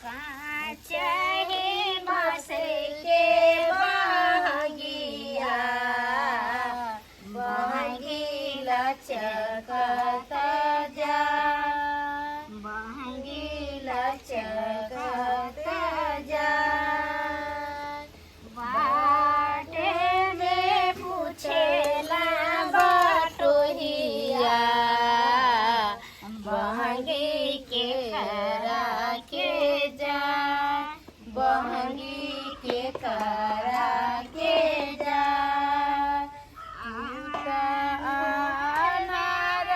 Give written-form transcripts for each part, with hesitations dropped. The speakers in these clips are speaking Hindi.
चाहे बांस के बहंगिया बहंगी लचकत जा बहंगी लचकत जा बाटे में पूछेला बटोहिया बहंगी के करा के जा बहंगी के करा के जा अनार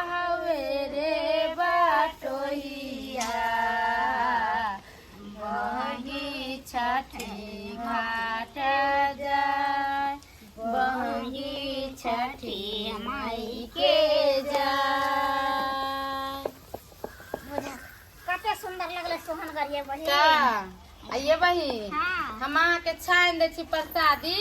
हवे रे बटोहिया बहंगी छठी घाट जा बहंगी छठी माई के जा कते सुंदर लगले सोहन गरिए बहिन का आइए बहिन हाँ हम अहाँ के छान दे छी प्रसादी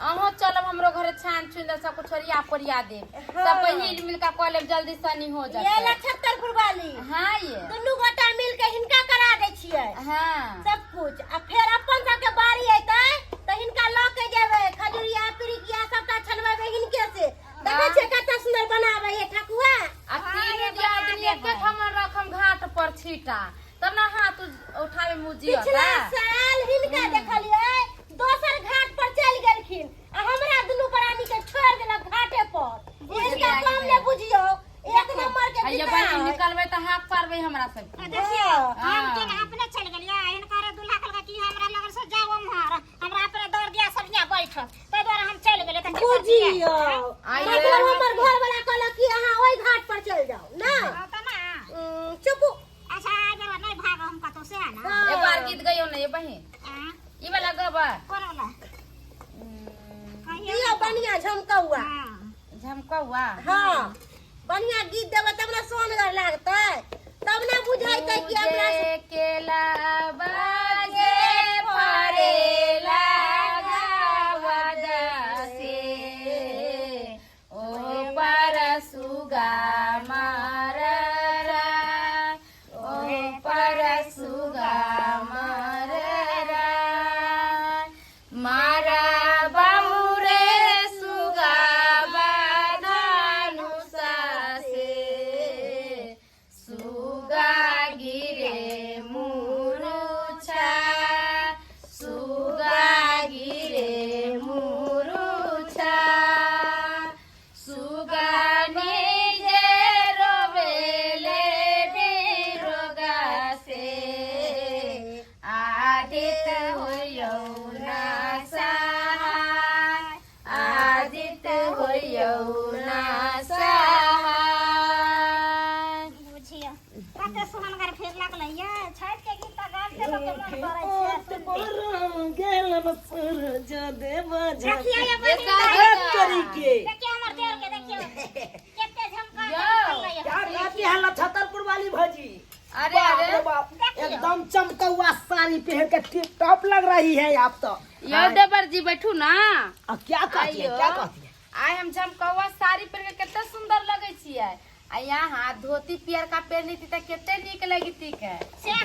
अहो चलब हमरो घरे छान छुन दे सब कुछ छोरिया परिया दे सब बहिन मिलकर कॉलेज जल्दी सनी हो जाए ये लछत्तरपुर वाली हां ये दुनू गोटा मिल के हिनका करा दे छियै हां सब कुछ आ फिर अपन सब के बारी आइते त हिनका ल के जेबे खजुरिया पिरिकिया सबटा छनबे हिनके से देखे छे कते सुंदर बनावे ये ठकुआ आ तीन आदमी एक हमर रखम घाट पर छीटा तब ना हाथ उठावे मुजी पिछला साल हिनका देखलिए दोसर घाट पर चल गेलखिन आ हमरा दुनू प्राणी के छोड़ देलक घाटे पर इनका काम ने बुझियो एक नंबर के आइए बहिन निकलबे त हाथ पारबे हमरा सब देखियो हम तो अपने चल गेलिया इनकर दूल्हा कहलक कि हमरा लगन से जाओ हमर हमरा अपने दौड़ दिया सब यहाँ बैठ तै द्वारा हम चल गेले त बुझियो मतलब हमर घर वाला कहलक कि अहाँ ओइ घाट पर चल जाओ ना त ना चुप अच्छा जरा नहीं भाग हम कतो से ना एक बार गीत गइयो ना ये बहिन ई वाला गबा कोन वाला ये बढ़िया झमकौआ झमकौआ हां बढ़िया गीत देबे तब ना सोनगर लागतै तब ना बुझाइतै कि हमरा केला बाजे फरेला गावदा से ओ पर सुगा माररा ओ पर सुगा माररा मारा बामुरे सुगा बाधानु सासे सुगा गिरे मुरुछा सुगा गिरे मुरुछा सुगा निजे रोवेले बिरोगा से आदित होयो ना सहाय आदित होयो ना सहाय बुझियो कते सुननगर फेर लागले ये छठ के गीत गाल के लोग मन करे छै देखिए ये बहिन देखिए हमर देर के देखियो केते झमका छतरपुर वाली भौजी अरे अरे एकदम चमकौआ साड़ी पहन के टिप टॉप लग रही है आप तो यो देवर जी बैठू ना अब क्या कहती है क्या कहती है आइ हम झमकौआ साड़ी पहन के कितना सुंदर लगे छियै आ यहाँ धोती पियर का पहनी थी त कितने नीक लगती के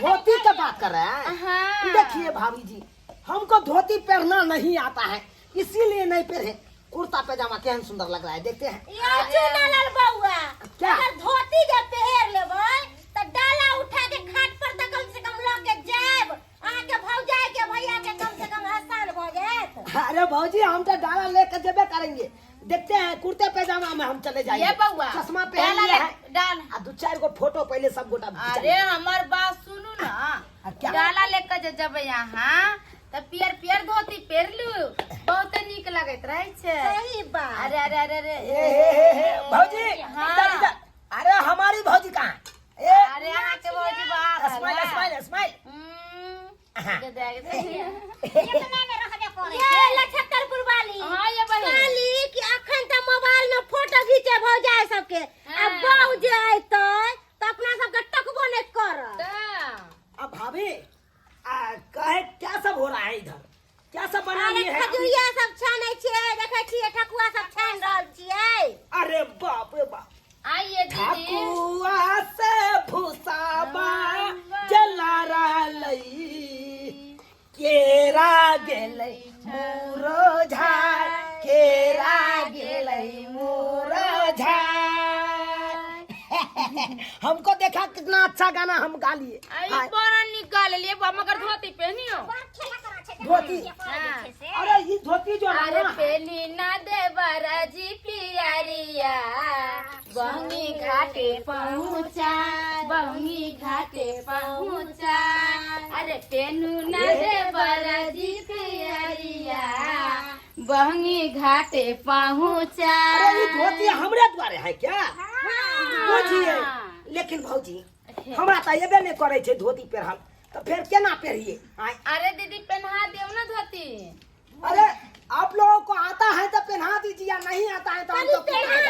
धोती का बात कर रहे हैं हाँ देखिए भाभी जी हमको धोती पहनना नहीं आता है इसीलिए नहीं पहने कुर्ता पैजामा केहन सुंदर लग रहा है देखते हैं ये चुनलाल बउआ क्या? अगर धोती जे पहन लेबै त डाला उठा के घाट पर त कम से कम ल के जाब अहाँ के भौजाई के भैया के कम से कम आसान भ जात अरे भौजी हम तो डाला लेकर जेबे करेंगे देखते हैं कुर्ते पैजामा में हम चले जाएंगे ये बउआ चश्मा पहन लिया है डाल आ दो चार गो फोटो पहले सब गोटा अरे हमार बात सुनू ना क्या? डाला लेकर जे जब यहाँ त पियर पियर धोती पहन लू बहुत नीक लगत रहे छे सही बात अरे अरे अरे अरे भौजी हाँ। इधर इधर अरे हमारी भौजी कहाँ अरे यहाँ के भौजी बाहर स्माइल स्माइल स्माइल दे दे ये तो मैं रहबे करे ये लछत्तरपुर वाली हाँ ये बहिन वाली कि अखन त मोबाइल में फोटो घीचे भौजाई सबके हाँ। अब बहू जे आइतै त अपना सबके टकबो नहीं करत अब भाभी कहे क्या सब हो रहा है इधर क्या सब बना अरे लिए है खजुरिया सब छानै छियै देखै छियै ठकुआ सब छान रहल छियै अरे बाप रे बाप आइए दीदी ठकुआ से भूसाबा चलारा लई केरा गेलै मुरझाय केरा गेलै मुरझाय। हमको देखा कितना अच्छा गाना हम गा लिए। आई बड़ा निकाल लिए मगर धोती पहनियो धोती अरे ये धोती जो है अरे ना, पेली ना दे बराजी पियरिया बहनी घाटे पहुँचा बहनी घाटे पहुँचा अरे पेनू ना दे बराजी पियरिया बहनी घाटे पहुँचा। अरे ये धोती हमरे द्वारे है क्या? बुझिए लेकिन भौजी हमरा तो ये नहीं करे छे धोती पहनल तो फिर केना पहनिए? अरे दीदी पहना दो ना धोती। अरे आप लोगों को आता है तो पहना दीजिए, या नहीं आता है तो हम तो पहना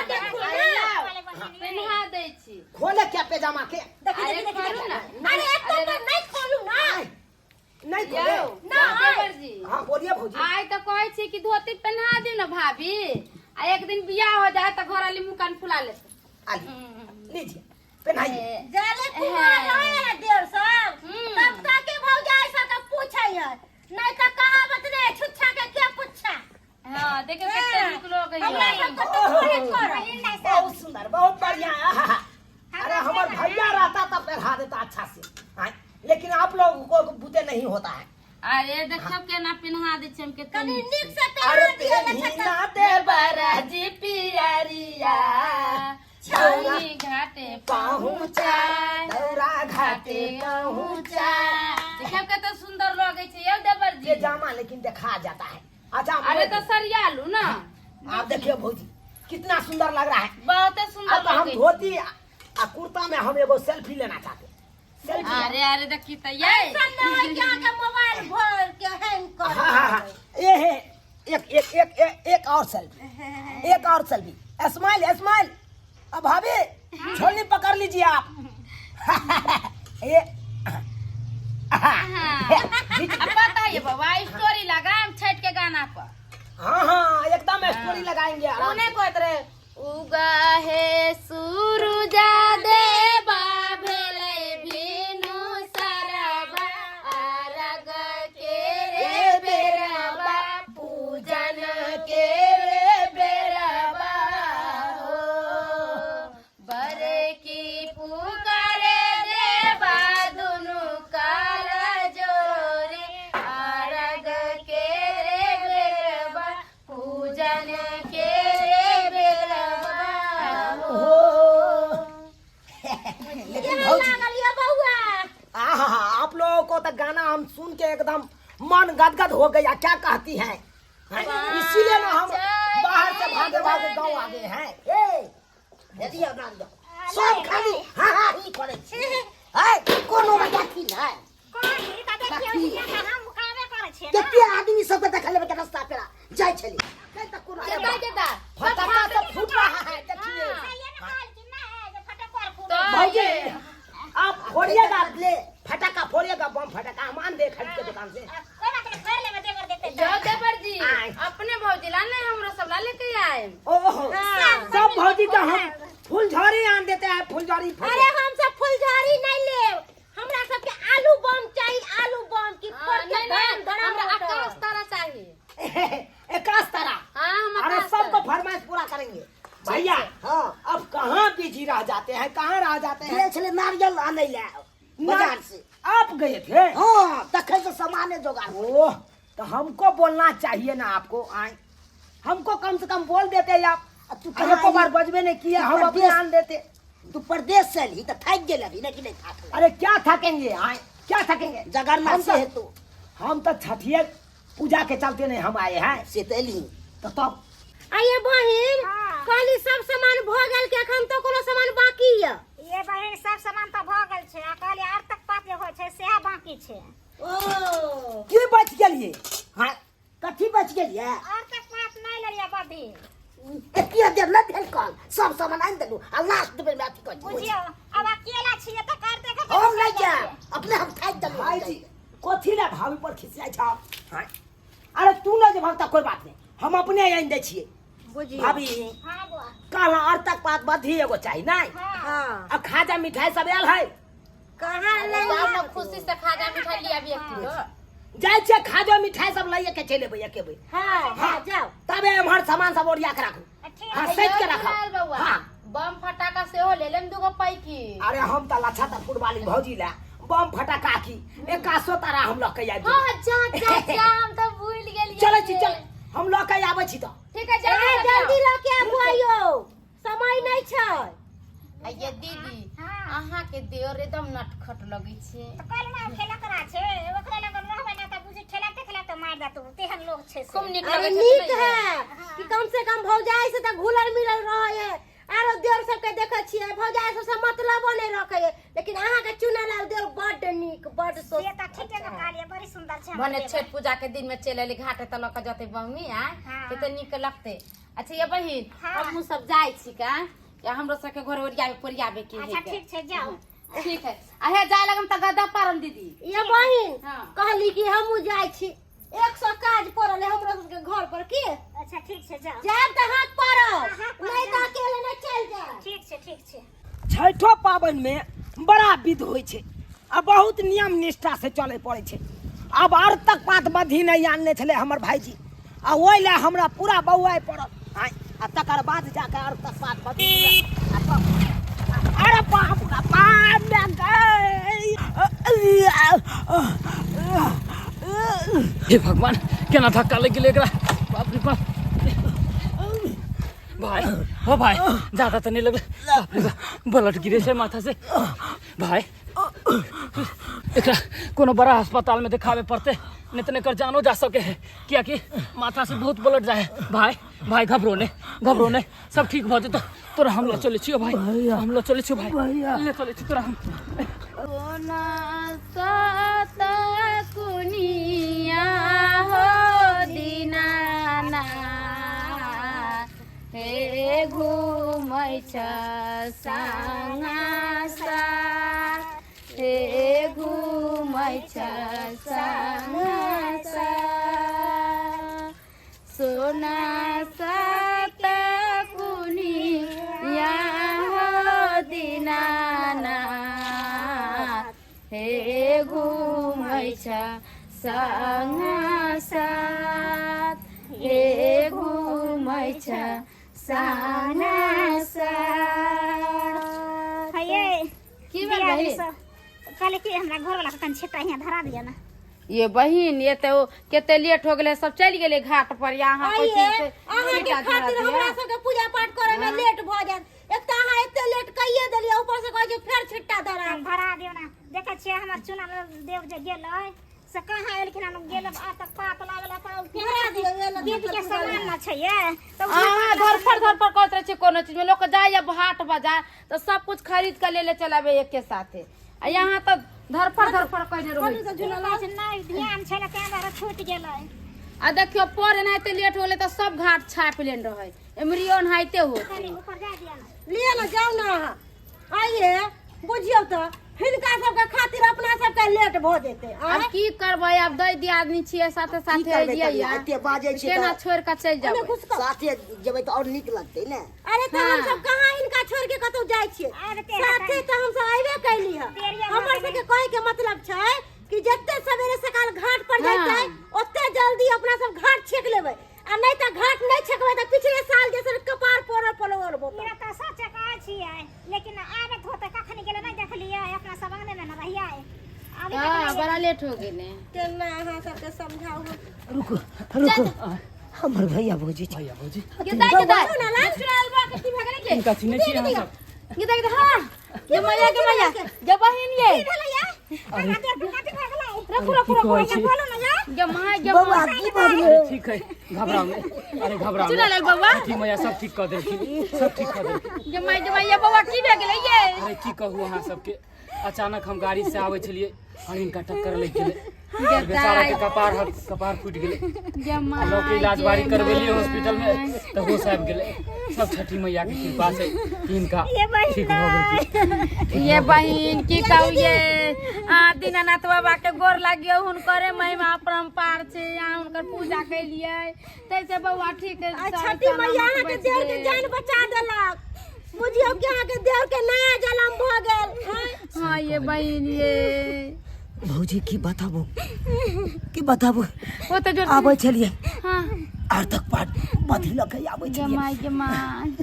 दे छी। खोले क्या पैजामा के? अरे खोलू ना। अरे एक तो नहीं खोलू ना। नहीं खोले ना देवर जी हाँ बोलिए भौजी। आय तो कहे छी कि धोती पहना दी ना भाभी आ एक दिन बियाह हो जाए तो घर वाली मुंह कान फुला लेते। लीजिए पहनाइए। जाले कुमार रहे ना देर सब तब तक के भौजा ऐसा का पूछै है नहीं तो कहावत ने छुच्छा के क्या पूछा। हां देखे कितने निक लोग हमरा है। सब तो थोड़े कर बहुत सुंदर बहुत बढ़िया। अरे हमार भैया रहता तब पहना देता अच्छा से। लेकिन आप लोगों को बुते नहीं होता है। अरे देखो के ना पहना दे छम के कनी निक से अरे पहना दिया पहना दे बराजी पियरिया छौनी घाटे पहुँचा दौरा घाटे पहुँचा। देखो के तो सुंदर लगे छे ये देवर जी। ये जामा लेकिन देखा जाता है। अच्छा अरे तो सरिया लू ना। आप देखिए भौजी कितना सुंदर लग रहा है। बहुत अब सुंदर तो हम लगे। धोती आ कुर्ता में हम एगो सेल्फी लेना चाहते हैं। सेल्फी अरे अरे देखी तो ये ऐसा नहीं क्या के मोबाइल भर के हैंग कर। हाँ। ये है एक एक एक एक, एक और सेल्फी एक और सेल्फी। Smile smile. अब भाभी छोलनी पकड़ लीजिए आप। ये अब पता है बाबा स्टोरी लगाम छठ के गाना पर। हाँ एकदम स्टोरी लगाएंगे आराम से। उन्हें कहत रहे उगा है सूरुजा देवा भेले भीनु सरबा आरग के रे बेरबा पूजन के रे बेरबा हो बरे की पुकारे देवा दुनु कर जोरे आरग के रे बेरबा पूजन के रे बेरबा हो। लेकिन भौजी लागलिए बउआ। आप लोगों को तो गाना हम सुन के एकदम मन गदगद हो गया। क्या कहती हैं? इसीलिए ना हम बाहर से भागे भागे गाँव आ गए हैं। सब खाली हाँ हाँ ही करे छे। कोनो बजा की ना कितने आदमी सब देखा लेबे के रास्ता पे जाय छली कहीं तक कोनो केदा केदा फटाका तो फूट रहा है देखिए। तो भौजी आप फोड़िएगा ले फटाका फोड़िएगा बम फटाका हम आन दे खरीद के दुकान से। जो देवर जी अपने भौजी ला नहीं हमरो सब ला लेके आए। ओहो सब भौजी का हम फुलझड़ी आन देते हैं। फुलझड़ी अरे हम सब फुलझड़ी नहीं ले हमरा सब के आलू बम चाहिए। आलू बम की फोड़ के नहीं धम हमरा धड़म आकाश तारा चाहिए। एकाश तरह। हाँ हम अरे आकाश सबको तारा। फरमाइश पूरा करेंगे भैया। हाँ अब कहाँ बिजी रह जाते हैं कहाँ रह जाते हैं। चले नारियल आने ले बाजार से। आप गए थे? हाँ तखे से सामान जोगाड़। ओह तो हमको बोलना चाहिए ना आपको। आए हमको कम से कम बोल देते आप। तू अरे को बार बजबे नहीं किया हम अपने आन देते। तू परदेश से ली तो थक गेल अभी नहीं कि नहीं थक। अरे क्या थकेंगे? आए क्या थकेंगे? जगन्नाथ से है तू हम तो छठिया पूजा के चलते नहीं हम आए हैं। से तेली तो तब आइए बहिन कहली सब सामान भ गेल के एखन तो कोनो सामान बाकी है। ये बहिन सब सामान तो भ गेल छे आ कहली आर तक पात जे होय छे सेहा बाकी छे। ओ की बच गेलिए? हाँ कथी बच गेल ये आर तक पात नहीं लरिया बदी एतिया देर न भेल कल सब सामान आनि देलू आ लास्ट में अथी कर बुझियो अब अकेला छिए त करते के हम नहीं जा अपने हम थक देलू। भाई जी कथी ना भाभी पर खिसियाई छा। हाँ अरे तू ना जे भक्ता कोई बात नहीं हम अपने आइन दे छिए। बुझिए भाभी हां बुआ कल और तक बात बधी एगो चाहिए नहीं। हां हां अब खाजा मिठाई सब आयल है। कहाँ ले जाओ ना खुशी से खाजा मिठाई लिया भी 1 किलो। जाय छे खाजो मिठाई सब लाइए के चले भैया के भाई। हाँ हाँ जाओ तबे हमर सामान सब ओरिया के राखू। हां सेट के रखो। हां बम फटाका से हो ले लेम 2 गो पैकी। अरे हम त लच्छा त फुटबाली भौजी ला बम फटाका की 100 तारा हम लोग के आबि। हां जा हम तो भूल गेलिए। चल चल हम लोग के आबै छी त। ठीक है जल्दी लेके आबू आइयो समय नहीं छै। ये दीदी अहाँ के देवर एकदम नटखट लगै छै। तो कल में खेला करा छे ओकरा लगन रहबे ना त बुझी खेलाते खेलाते मार दा तू तेहन लोग छे से। खूब निक अरे लगै छै। नीक है कि कम से कम भौजाई से त घुलल मिलल रहे। आरो देवर सब के देखे छियै भौजाई सब से मतलबो नहीं रखे। लेकिन अहाँ के चुनल देवर बड नीक बड ये सोच। त ठीके न कालिए बड़ी सुंदर छे। भने छठ पूजा के दिन में चले ले घाटे त लक जते बहमी आ केते नीक लगते। अच्छा ये बहिन हम सब जाय छी का या हमरो सब के घर ओरियाबे पोरियाबे के अच्छा ठीक छे जाओ। ठीक है आहे जाय लगम त गदा पारम दीदी। ये बहिन हाँ। कहली कि हमहू जाय छी 100 काज पड़ल है हमरा सब के घर पर की। अच्छा ठीक छे जाओ। जाब त हाथ पड़ल नहीं त अकेले नहीं चल जा। ठीक छे। छठो पाबन में बड़ा विध होय छे आ बहुत नियम निष्ठा से चले पड़े छे। अब और तक बात बधी नहीं आनने छले हमर भाईजी आ ओइ ले हमरा पूरा बौआई पड़ल। हां आ तकर बाद जाके और तक बात बधी। अरे बाप रे बाप में गई। हे भगवान केना धक्का लग गेलै एकरा। बाप रे बाप। भाई हो भाई ज्यादा तो नहीं लग। बाप रे बाप ब्लड गिरे से माथा से। भाई एकरा कोनो बड़ा अस्पताल में दिखावे पड़ते नहीं तो एकर जानो जा सके है क्या कि माथा से बहुत ब्लड जाए। भाई घबरो ने सब ठीक भ जेतो। तोरा हम ले चले छियो भाई हम ले चले छियो भाई ले चले छी तोरा हम। कोना सात कुनिया हो दीनाना हे घुमै छ संगा सा हे घुमै छ संगा सा सोना सात कुनिया हो दीनाना हे घुमै छ संगा साथ हे घुमै छ संगा साथ। हये की बात भाई कल के हमरा घर वाला कन छेटा यहाँ धरा दिया ना। ये बहिन ये तो केते लेट हो गेले सब चल गेले घाट पर यहाँ आइए अहाँ के खातिर हमरा सब के पूजा पाठ करे में लेट भ जात। एक त अहाँ एते लेट कइए देलिए ऊपर से कह जे फेर छिट्टा धरा। धरा दियो ना देखे छिए हमर चुना देव जे गेलै से कहाँ एलखिन हम गेल आ तक पात लागल पाउ धरा दियो ये ना दीदी के सामान ना छै ये तो हां धरफड़ करत रहे छै कोनो चीज में लोग जाय या हाट बाजार तो सब कुछ खरीद के ले चलाबे एक के साथे आ यहाँ तो धरफड़ कइने रहै छै। नहीं ध्यान छै के बार छूट गेलै आ देखियो पर एनाते लेट होले तो सब घाट छाप लेन रहे एमरियो नहाइते हो। ऊपर जा दिया ना लिए ना जाओ ना अहाँ। आइए बुझियो त हिनका सब के खातिर अपना सब के लेट भ जेते। अब की करबै अब दई दी आदमी छियै साथे साथे आइए या एते बाजे छी केना छोड़ के चल जाबै साथे जेबै त और नीक लगतै ने। अरे त हम सब कहाँ हिनका छोड़ के कतौ जाय छियै साथे त हम सब आइबे कैली ह। हमर सब के कहे के मतलब छै कि जत्ते सवेरे सकाल घाट पर जाय ओत्ते जल्दी अपना सब घाट छेक लेबै आ नहीं त घाट नहीं छेकबै त पिछले साल जैसे कपार पोरल पलोर बो। मेरा तो सच कहै छियै लेकिन आबत होते कखनी गेलै नहीं देखलियै अपना सब अंगने में न रहियै आबे हां बड़ा लेट हो गेले केना अहाँ सब के समझाऊ। रुको हमर भैया भौजी छै। भैया भौजी के दाई ना लाल चुराल बा के की भगले के इनका चिन्हे छी हम सब। ये देख हां ये मैया ये बहिन ये रखो ये मां ये बौआ की भरिए ठीक है घबराओ नहीं अरे घबराओ चुरा लाल बाबा ठीक मैया सब ठीक कर देलखिन सब ठीक कर देलखिन। ये बाबा की भे गेलै ये अरे की कहू अहाँ सबके अचानक हम गाड़ी से आवे छलिए और इनका टक्कर लग गेलै बेचारा के कपार फूट गेलै लोग के इलाज बारी करवेलिए हॉस्पिटल में तो होश आबि गेलै सब छठी मैया के कृपा से इनका ठीक भ गेल। ये बहिन की कहू ये दीनानाथ बाबा के गोर लागियो हुनकरे महिमा परम्पार छै यहाँ हुनकर पूजा कैलियै तैसे बौआ ठीक है। छठी मैया अहाँ के देह के जान बचा देलक बुझियो कि अहाँ के देवर के नया जन्म भ गेल। हाँ ये बहन ये भौजी की बताबो वो तो जो आबै छलिए हाँ आर तक पाट पथी लके आबै छलिए जमाई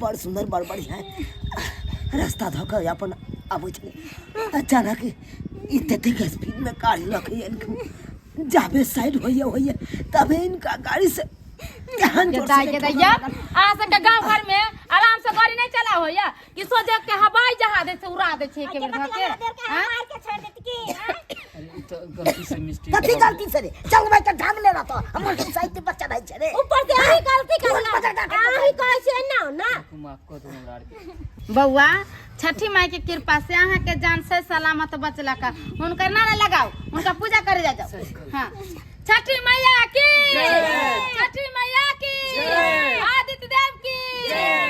बड़ सुंदर बड़ बढ़िया रास्ता धक अपन आबै छलिए अचानक इतने के स्पीड में गाड़ी लके जाबे साइड होइए तबे इनका गाड़ी से ध्यान जोर से आ सके गांव घर में आराम से गाड़ी नहीं चला हो या कि सोचे के हवाई जहाज से उड़ा दे छे के बेर धके मार के छोड़ देती की तो गलती से मिस्टेक कथी गलती से रे चल भाई त ढंग ले रहतो हमर के साहित्य बच्चा नहीं छे रे ऊपर से अही गलती करला अही कहै छै ना माफ कर दो हमरा के बउआ छठी माई के कृपा से अहाँ के जान से सलामत बचला का हुनकर नारा लगाओ उनका पूजा करे जा जाओ हाँ छठी मैया की छठी मैया की आदित्य देव की